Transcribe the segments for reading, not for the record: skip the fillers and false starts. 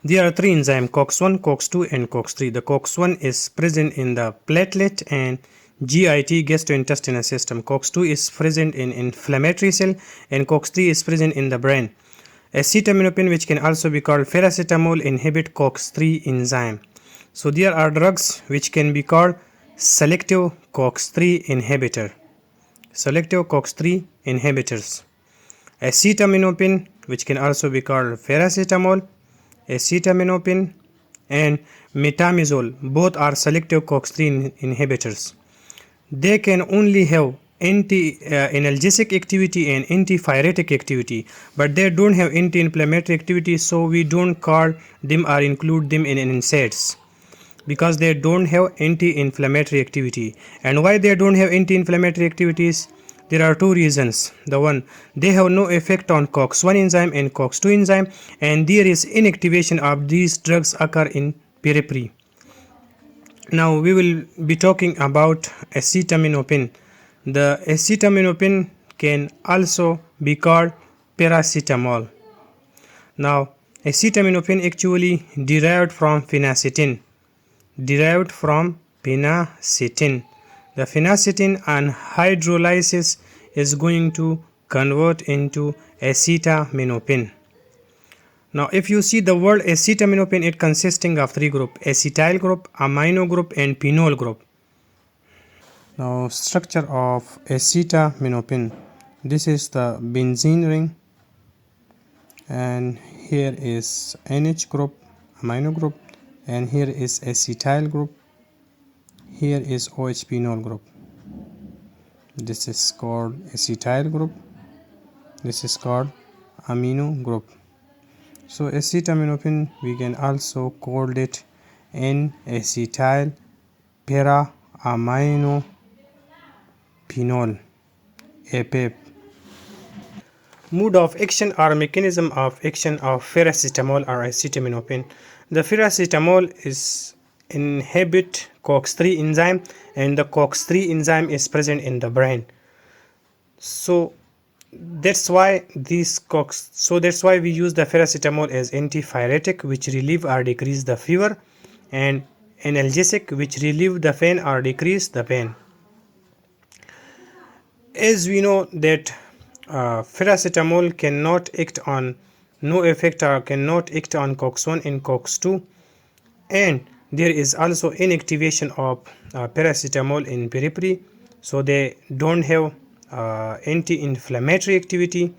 There are three enzymes, COX-1, COX-2 and COX-3. The COX-1 is present in the platelet and GIT, gastrointestinal system. COX-2 is present in inflammatory cell and COX-3 is present in the brain. Acetaminophen, which can also be called paracetamol, inhibit COX-3 enzyme. So there are drugs which can be called selective COX-3 inhibitor. Selective COX-3 inhibitors. Acetaminophen, which can also be called paracetamol, acetaminophen and metamizole, both are selective COX-3 inhibitors. They can only have anti-analgesic activity and antipyretic activity, but they don't have anti-inflammatory activity, so we don't call them or include them in NSAIDs because they don't have anti-inflammatory activity. And why they don't have anti-inflammatory activities? There are two reasons. The one, they have no effect on COX-1 enzyme and COX-2 enzyme, and there is inactivation of these drugs occur in periphery. Now we will be talking about acetaminophen. The acetaminophen can also be called paracetamol. Now acetaminophen actually derived from phenacetin. The phenacetin on hydrolysis is going to convert into acetaminophen. Now if you see the word acetaminophen, it consisting of three groups: acetyl group, amino group and phenol group. Now structure of acetaminophen. This is the benzene ring, and here is NH group, amino group, and here is acetyl group, here is OH phenol group. This is called acetyl group, this is called amino group. So acetaminophen, we can also call it N-acetyl para-amino phenol, APAP. Mode of action or mechanism of action of paracetamol or acetaminophen. The paracetamol is inhibit COX-3 enzyme, and the COX-3 enzyme is present in the brain. So that's why we use the paracetamol as antipyretic, which relieve or decrease the fever, and analgesic, which relieve the pain or decrease the pain. As we know that paracetamol cannot act on cannot act on COX-1 and COX-2, and there is also inactivation of paracetamol in periphery, so they don't have anti-inflammatory activity,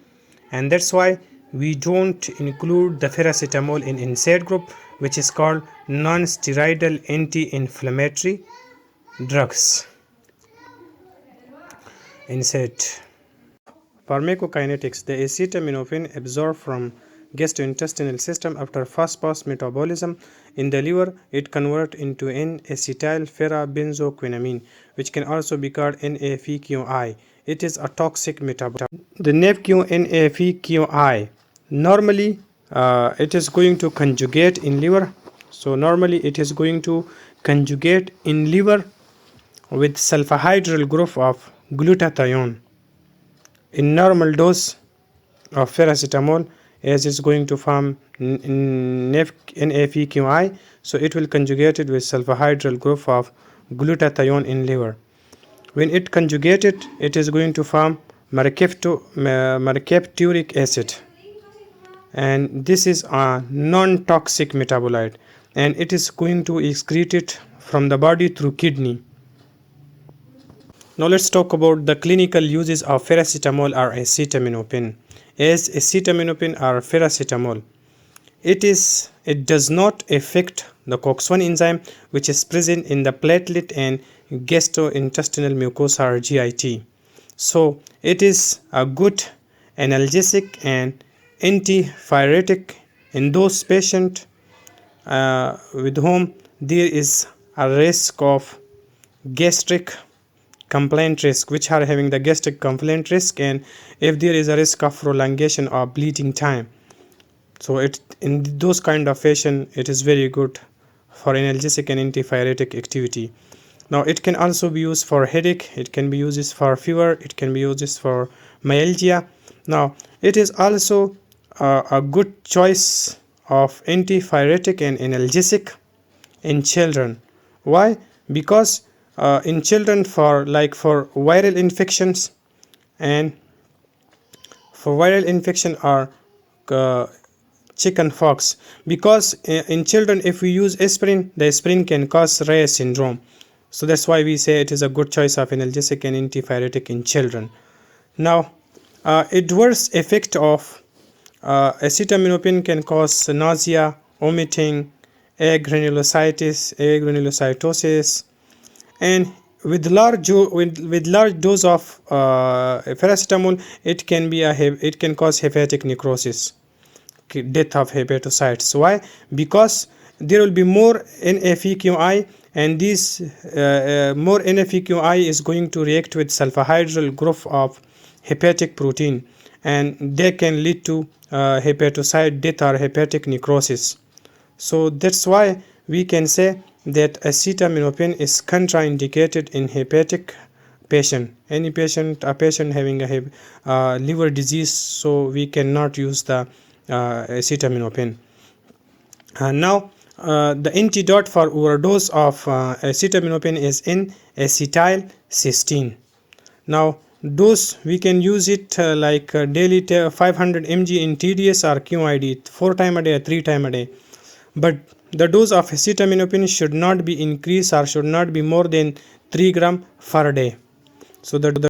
and that's why we don't include the paracetamol in NSAID group, which is called non-steroidal anti-inflammatory drugs. NSAID. Pharmacokinetics. The acetaminophen absorbed from gastrointestinal system after fast-pass metabolism in the liver, it converts into N-acetyl benzoquinamine, which can also be called NAPQI. It is a toxic metabolite. The NAPQI, normally it is going to conjugate in liver. So normally it is going to conjugate in liver with sulfhydryl group of glutathione. In normal dose of paracetamol, as it's going to form NAPQI, so it will conjugate it with sulfhydryl group of glutathione in liver. When it conjugated, it is going to form mercapturic acid, and this is a non-toxic metabolite, and it is going to excrete it from the body through kidney. Now let's talk about the clinical uses of paracetamol or acetaminophen. As acetaminophen or paracetamol, it does not affect the COX-1 enzyme, which is present in the platelet and gastrointestinal mucosa or GIT. So it is a good analgesic and antipyretic in those patients with whom there is a risk of gastric complaint risk, which are having the gastric complaint risk, and if there is a risk of prolongation or bleeding time. So in those kind of patient, it is very good for analgesic and antipyretic activity. Now it can also be used for headache, it can be used for fever, it can be used for myalgia. Now it is also a good choice of antipyretic and analgesic in children. Why? Because in children, for viral infections and for viral infection or uh, chicken pox, because in children if we use aspirin, the aspirin can cause Reye syndrome. So that's why we say it is a good choice of analgesic and antipyretic in children. Now, adverse effect of acetaminophen can cause nausea, vomiting, agranulocytosis, and with large dose of paracetamol, it can cause hepatic necrosis, death of hepatocytes. Why? Because there will be more NFEQI, and this more NFEQI is going to react with sulfhydryl group of hepatic protein, and they can lead to hepatocyte death or hepatic necrosis. So that's why we can say that acetaminophen is contraindicated in hepatic patient. A patient having a liver disease, so we cannot use the acetaminophen. Now, the antidote for overdose of acetaminophen is in acetylcysteine. Now, dose we can use it daily 500 mg in TDS or QID, 4 times a day or 3 times a day. But the dose of acetaminophen should not be increased or should not be more than 3 gram per day. So the